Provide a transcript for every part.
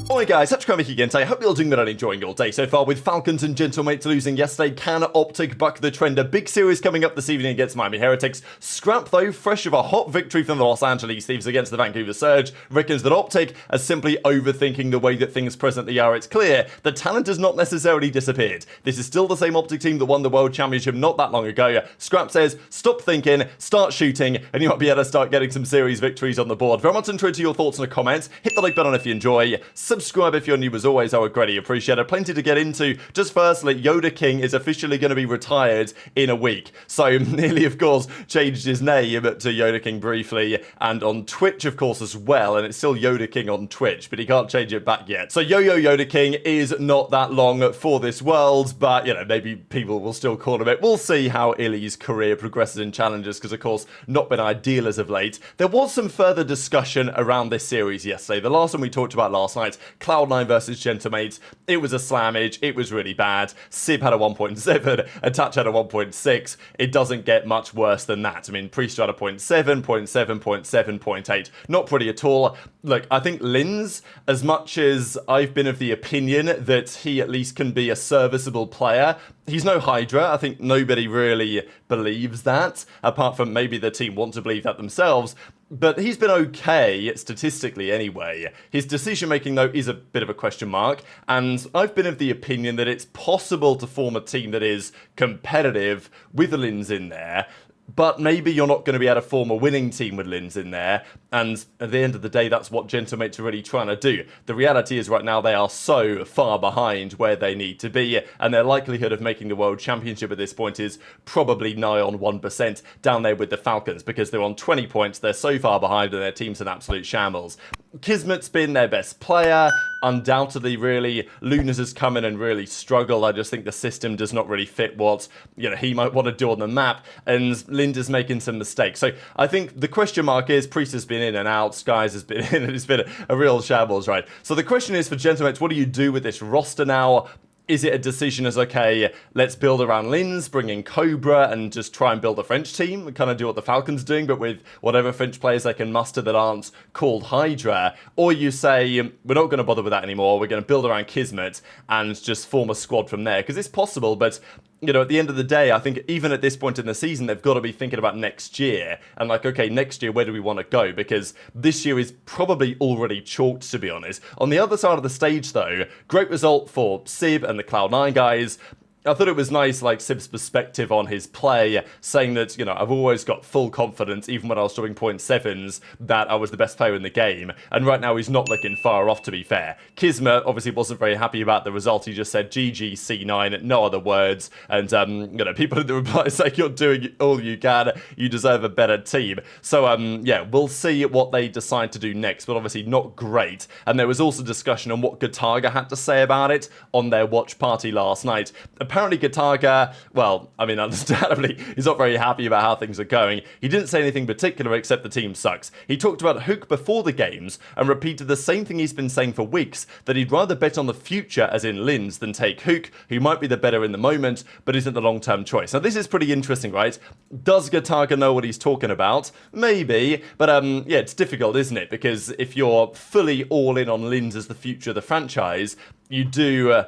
Alright guys, that's Kremp again today. I hope you're all doing good and enjoying your day so far. With Falcons and Gentlemates losing yesterday, can OpTic buck the trend? A big series coming up this evening against Miami Heretics. Scrap though, fresh of a hot victory from the Los Angeles Thieves against the Vancouver Surge, reckons that OpTic are simply overthinking the way that things presently are. It's clear the talent has not necessarily disappeared. This is still the same OpTic team that won the World Championship not that long ago. Scrap says, stop thinking, start shooting, and you might be able to start getting some series victories on the board. Very much interested to your thoughts in the comments. Hit the like button if you enjoy. Subscribe if you're new as always, I would greatly appreciate it. Plenty to get into. Just firstly, YodaKing is officially going to be retired in a week. So nearly, of course, changed his name to YodaKing briefly, and on Twitch, of course, as well. And it's still YodaKing on Twitch, but he can't change it back yet. So YodaKing is not that long for this world, but, you know, maybe people will still call him it. We'll see how aBeZy's career progresses in challenges, because, of course, not been ideal as of late. There was some further discussion around this series yesterday. The last one we talked about last night, Cloud9 versus Gentlemates, it was a slammage, it was really bad. Sib had a 1.7, Attach had a 1.6, it doesn't get much worse than that. I mean, Priestahh had a 0.7, 0.7, 0.7, 0.8, not pretty at all. Look, I think Lynz, as much as I've been of the opinion that he at least can be a serviceable player, he's no HyDra. I think nobody really believes that, apart from maybe the team want to believe that themselves. But he's been okay, statistically anyway. His decision-making, though, is a bit of a question mark, and I've been of the opinion that it's possible to form a team that is competitive with Lynz in there, but maybe you're not going to be able to form a winning team with Lynz in there, and at the end of the day, that's what Gentlemates are really trying to do. The reality is right now they are so far behind where they need to be, and their likelihood of making the World Championship at this point is probably nigh on 1% down there with the Falcons, because they're on 20 points, they're so far behind, and their team's an absolute shambles. Kismet's been their best player, undoubtedly, really. Lunas has come in and really struggled. I just think the system does not really fit what, you know, he might want to do on the map, and Lynz is making some mistakes. So I think the question mark is, Priesthah's been in and out, Skyz has been in, and it's been a real shambles, right? So the question is for Gentlemates, what do you do with this roster now? Is it a decision as, okay, let's build around Lynz, bring in Cobra, and just try and build a French team, kind of do what the Falcons are doing, but with whatever French players they can muster that aren't called HyDra? Or you say, we're not going to bother with that anymore, we're going to build around Kismet and just form a squad from there? Because it's possible, but, you know, at the end of the day, I think even at this point in the season, they've got to be thinking about next year. And like, okay, next year, where do we want to go? Because this year is probably already chalked, to be honest. On the other side of the stage, though, great result for Sib and the Cloud9 guys. I thought it was nice, like, Sib's perspective on his play, saying that, you know, I've always got full confidence, even when I was doing 0.7s, that I was the best player in the game. And right now, he's not looking far off, to be fair. Kismet obviously wasn't very happy about the result. He just said, GG, C9, no other words. And, you know, people in the replies like, you're doing all you can, you deserve a better team. So, yeah, we'll see what they decide to do next, but obviously not great. And there was also discussion on what Ghosty had to say about it on their watch party last night. Apparently Ghosty, well, I mean, understandably, he's not very happy about how things are going. He didn't say anything particular except the team sucks. He talked about Hook before the games and repeated the same thing he's been saying for weeks, that he'd rather bet on the future, as in Lynz, than take Hook, who might be the better in the moment, but isn't the long-term choice. Now, this is pretty interesting, right? Does Ghosty know what he's talking about? Maybe, but yeah, it's difficult, isn't it? Because if you're fully all in on Lynz as the future of the franchise, you do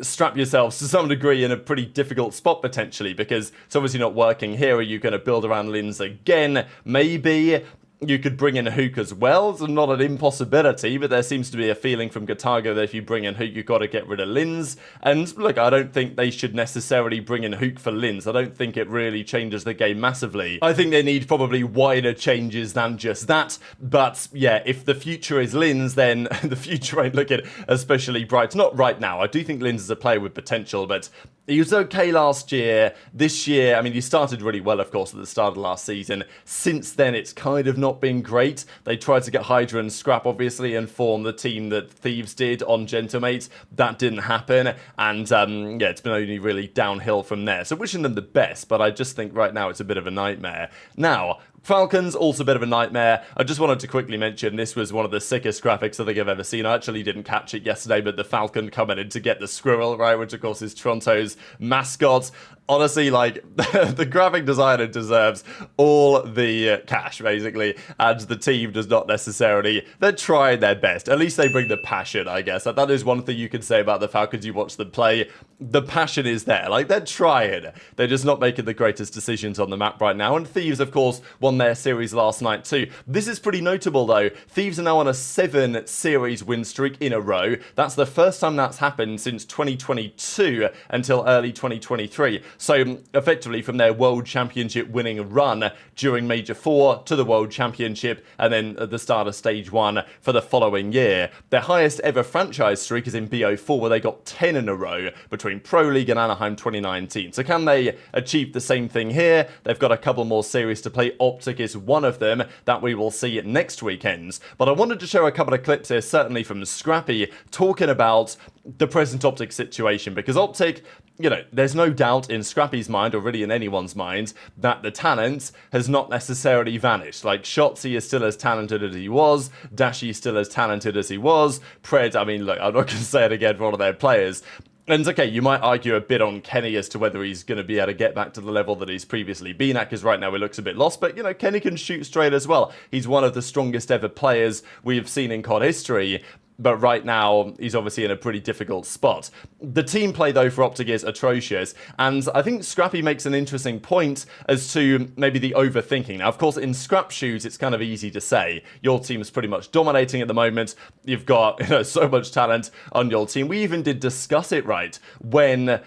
strap yourselves to some degree in a pretty difficult spot potentially, because it's obviously not working here. Are you going to build around Lynz again? Maybe. You could bring in Hook as well. It's not an impossibility, but there seems to be a feeling from Ghosty that if you bring in Hook, you've got to get rid of Lynz. And look, I don't think they should necessarily bring in Hook for Lynz. I don't think it really changes the game massively. I think they need probably wider changes than just that. But yeah, if the future is Lynz, then the future ain't looking especially bright. Not right now. I do think Lynz is a player with potential, but he was okay last year. This year, I mean, he started really well, of course, at the start of last season. Since then, it's kind of not been great. They tried to get HyDra and Scrap, obviously, and form the team that Thieves did on Gentlemates. That didn't happen, and yeah, it's been only really downhill from there. So wishing them the best, but I just think right now it's a bit of a nightmare. Now, Falcons, also a bit of a nightmare. I just wanted to quickly mention this was one of the sickest graphics I think I've ever seen. I actually didn't catch it yesterday, but the Falcon coming in to get the squirrel, right, which of course is Toronto's mascot. Honestly, like, the graphic designer deserves all the cash, basically, and the team does not necessarily. They're trying their best. At least they bring the passion, I guess. That is one thing you can say about the Falcons. You watch them play, the passion is there. Like, they're trying. They're just not making the greatest decisions on the map right now. And Thieves, of course, won their series last night too. This is pretty notable, though. Thieves are now on a 7-series win streak in a row. That's the first time that's happened since 2022 until early 2023. So, effectively, from their World Championship winning run during Major 4 to the World Championship, and then at the start of Stage 1 for the following year. Their highest ever franchise streak is in BO4, where they got 10 in a row between Pro League and Anaheim 2019. So can they achieve the same thing here? They've got a couple more series to play. OpTic is one of them that we will see next weekend. But I wanted to show a couple of clips here, certainly from Scrappy, talking about the present OpTic situation, because OpTic, you know, there's no doubt in Scrappy's mind, or really in anyone's mind, that the talent has not necessarily vanished. Like, Shotzzy is still as talented as he was, Dashy is still as talented as he was, Pred, I mean, look, I'm not going to say it again for one of their players. And okay, you might argue a bit on Kenny as to whether he's going to be able to get back to the level that he's previously been at, because right now he looks a bit lost, but, you know, Kenny can shoot straight as well. He's one of the strongest ever players we have seen in COD history. But right now, he's obviously in a pretty difficult spot. The team play, though, for OpTic is atrocious. And I think Scrappy makes an interesting point as to maybe the overthinking. Now, of course, in Scrap Shoes, it's kind of easy to say. Your team's pretty much dominating at the moment. You've got, you know, so much talent on your team. We even did discuss it, right, when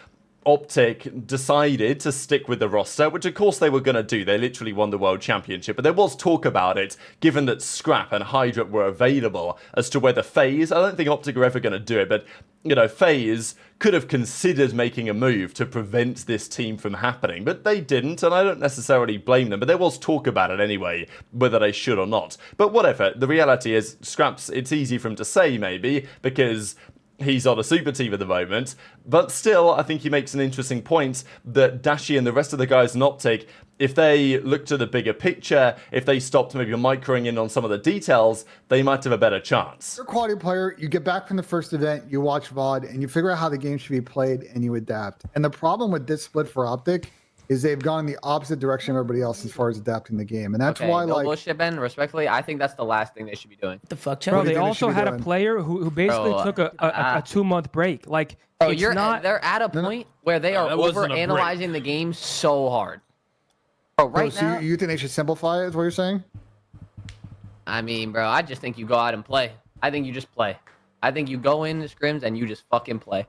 OpTic decided to stick with the roster, which of course they were going to do. They literally won the World Championship, but there was talk about it, given that Scrap and HyDra were available, as to whether FaZe, I don't think OpTic are ever going to do it, but, you know, FaZe could have considered making a move to prevent this team from happening, but they didn't, and I don't necessarily blame them, but there was talk about it anyway, whether they should or not. But whatever, the reality is, Scrap's, it's easy for him to say, maybe, because he's on a super team at the moment, but still, I think he makes an interesting point that Dashy and the rest of the guys in OpTic, if they look to the bigger picture, if they stopped maybe microing in on some of the details, they might have a better chance. You're a quality player, you get back from the first event, you watch VOD, and you figure out how the game should be played, and you adapt. And the problem with this split for OpTic is they've gone the opposite direction of everybody else as far as adapting the game. And that's why, no like, bullshit, Ben, respectfully, I think that's the last thing they should be doing. What the fuck, Bro, they also had a player who basically took a 2-month break. Like, Bro, it's they're at a point where they are over-analyzing the game so hard. Bro, right now... So you think they should simplify it, is what you're saying? I mean, bro, I just think you go out and play. I think you just play. I think you go in the scrims and you just fucking play.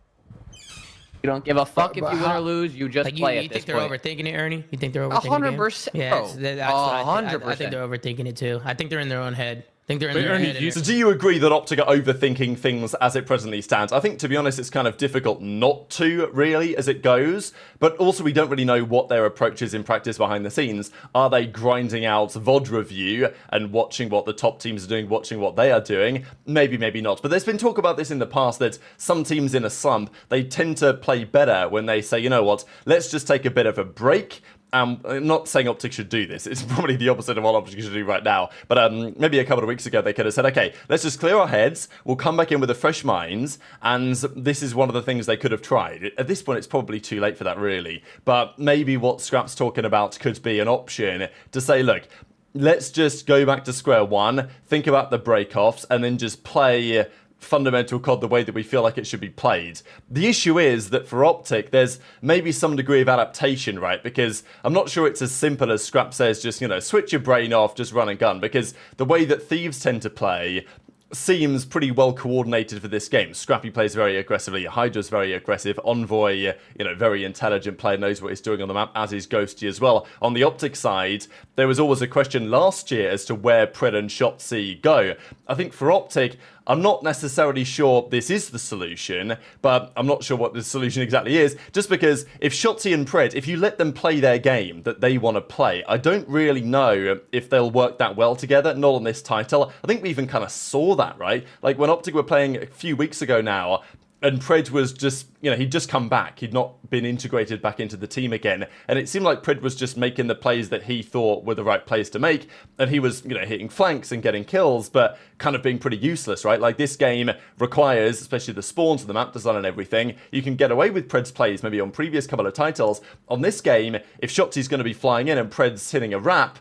You don't give a fuck if you win or lose. You just play at this point. You think they're overthinking it, Ernie? You think they're overthinking it? 100%. Yeah, that's 100%. I think they're overthinking it too. I think they're in their own head. I think they're in their head. So do you agree that OpTic are overthinking things as it presently stands? I think, to be honest, it's kind of difficult not to, really, as it goes. But also, we don't really know what their approach is in practice behind the scenes. Are they grinding out VOD review and watching what the top teams are doing, watching what they are doing? Maybe, maybe not. But there's been talk about this in the past, that some teams in a slump, they tend to play better when they say, you know what, let's just take a bit of a break. I'm not saying OpTic should do this. It's probably the opposite of what OpTic should do right now. But maybe a couple of weeks ago, they could have said, okay, let's just clear our heads. We'll come back in with a fresh minds. And this is one of the things they could have tried. At this point, it's probably too late for that, really. But maybe what Scrap's talking about could be an option to say, look, let's just go back to square one, think about the break-offs, and then just play fundamental COD the way that we feel like it should be played. The issue is that for OpTic, there's maybe some degree of adaptation, right? Because I'm not sure it's as simple as Scrap says, just, you know, switch your brain off, just run and gun. Because the way that Thieves tend to play seems pretty well coordinated for this game. Scrappy plays very aggressively, HyDra's very aggressive, Envoy, you know, very intelligent player, knows what he's doing on the map, as is Ghosty as well. On the OpTic side, there was always a question last year as to where Pred and Shotzzy go. I think for OpTic, I'm not necessarily sure this is the solution, but I'm not sure what the solution exactly is, just because if Shotzzy and Pred, if you let them play their game that they want to play, I don't really know if they'll work that well together, not on this title. I think we even kind of saw that, right? Like when OpTic were playing a few weeks ago now, And Pred was just, he'd just come back. He'd not been integrated back into the team again. And it seemed like Pred was just making the plays that he thought were the right plays to make. And he was, hitting flanks and getting kills, but kind of being pretty useless, right? Like this game requires, especially the spawns and the map design and everything, you can get away with Pred's plays maybe on previous couple of titles. On this game, if Shotzzy's going to be flying in and Pred's hitting a wrap,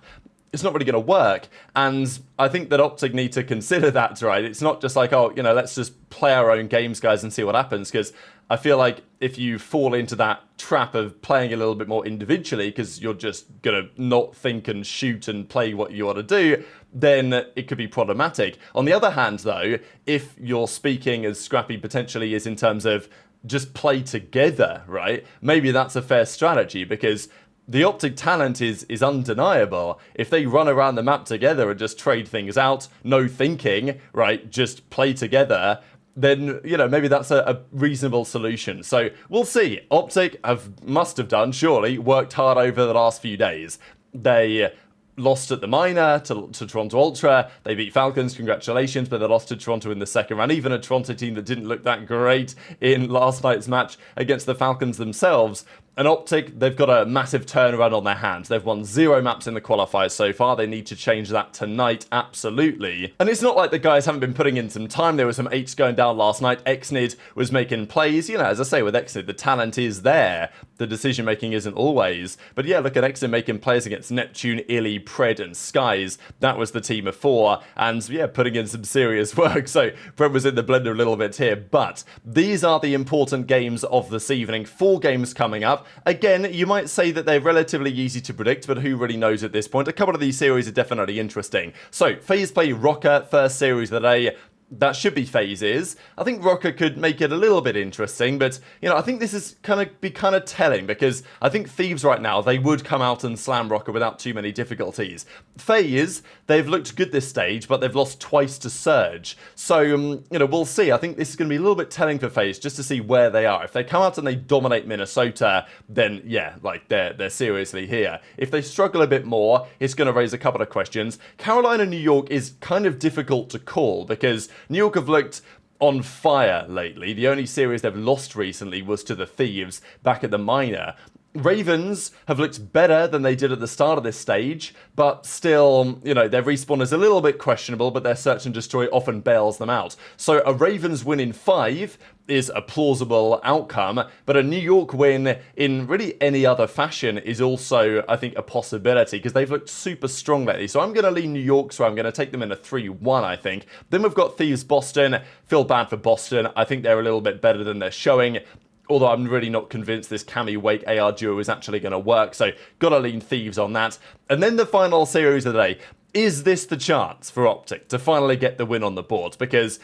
it's not really going to work. And I think that OpTic need to consider that, right? It's not just like, let's just play our own games, guys, and see what happens. Because I feel like if you fall into that trap of playing a little bit more individually, because you're just going to not think and shoot and play what you want to do, then it could be problematic. On the other hand, though, if you're speaking as Scrappy potentially is in terms of just play together, right? Maybe that's a fair strategy, because the OpTic talent is undeniable. If they run around the map together and just trade things out, no thinking, right, just play together, then, maybe that's a reasonable solution. So we'll see. OpTic must have done, surely, worked hard over the last few days. They lost at the minor to Toronto Ultra. They beat Falcons, congratulations, but they lost to Toronto in the second round. Even a Toronto team that didn't look that great in last night's match against the Falcons themselves. And OpTic, they've got a massive turnaround on their hands. They've won 0 maps in the qualifiers so far. They need to change that tonight, absolutely. And it's not like the guys haven't been putting in some time. There were some 8s going down last night. Xnid was making plays. As I say, with Xnid, the talent is there. The decision-making isn't always. But yeah, look at Xnid making plays against Neptune, iLLeY, Pred, and Skyz. That was the team of 4. And yeah, putting in some serious work. So Pred was in the blender a little bit here. But these are the important games of this evening. 4 games coming up. Again, you might say that they're relatively easy to predict, but who really knows at this point? A couple of these series are definitely interesting. So, FaZe play Rocker, first series of the day. That should be FaZe's. I think Rocker could make it a little bit interesting, but, I think this is kind of telling, because I think Thieves right now, they would come out and slam Rocker without too many difficulties. FaZe, they've looked good this stage, but they've lost twice to Surge. So, we'll see. I think this is going to be a little bit telling for FaZe, just to see where they are. If they come out and they dominate Minnesota, then, yeah, like, they're seriously here. If they struggle a bit more, it's going to raise a couple of questions. Carolina, New York is kind of difficult to call, because New York have looked on fire lately. The only series they've lost recently was to the Thieves back at the minor. Ravens have looked better than they did at the start of this stage, but still, their respawn is a little bit questionable, but their search and destroy often bails them out. So a Ravens win in 5 is a plausible outcome, but a New York win in really any other fashion is also, I think, a possibility, because they've looked super strong lately. So I'm going to lean New York, so I'm going to take them in a 3-1, I think. Then we've got Thieves Boston. Feel bad for Boston. I think they're a little bit better than they're showing. Although I'm really not convinced this Cammy Wake AR duo is actually going to work, so gotta lean Thieves on that. And then the final series of the day. Is this the chance for OpTic to finally get the win on the board? Because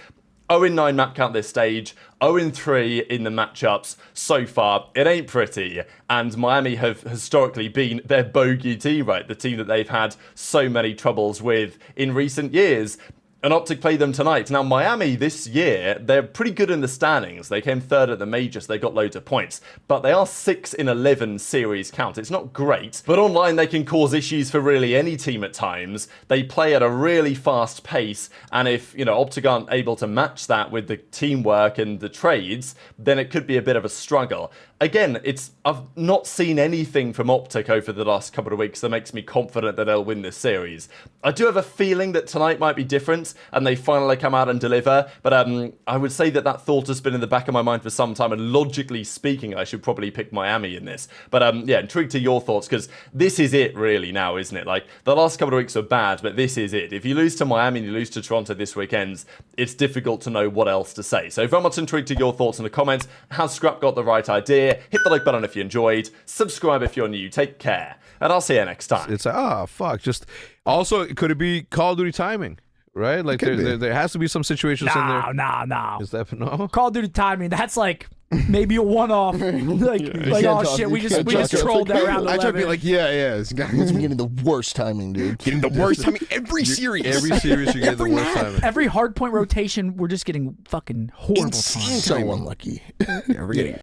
0-9 map count this stage, 0-3 in the matchups so far. It ain't pretty. And Miami have historically been their bogey team, right? The team that they've had so many troubles with in recent years. And OpTic play them tonight. Now, Miami this year, they're pretty good in the standings. They came 3rd at the majors. They got loads of points. But they are 6-11 series count. It's not great. But online, they can cause issues for really any team at times. They play at a really fast pace. And if, OpTic aren't able to match that with the teamwork and the trades, then it could be a bit of a struggle. Again, I've not seen anything from OpTic over the last couple of weeks that makes me confident that they'll win this series. I do have a feeling that tonight might be different, and they finally come out and deliver, but I would say that thought has been in the back of my mind for some time, and logically speaking, I should probably pick Miami in this. But yeah, intrigued to your thoughts, because this is it really now, isn't it? Like, the last couple of weeks were bad, but this is it. If you lose to Miami and you lose to Toronto this weekend, it's difficult to know what else to say. So very much intrigued to your thoughts in the comments. Has Scrap got the right idea? Hit the like button if you enjoyed. Subscribe if you're new. Take care. And I'll see you next time. It's fuck. Just also, could it be Call of Duty timing? Right? Like there has to be some situations in there. No. Is that no? Call of Duty timing. That's like maybe a one-off. Oh shit, we just trolled that round 11. I try to be like, yeah. It's getting the worst timing, dude. Getting the worst timing every series. Every series you get the worst timing. Every hardpoint rotation, we're just getting fucking horrible timing. So unlucky. Yeah, we're getting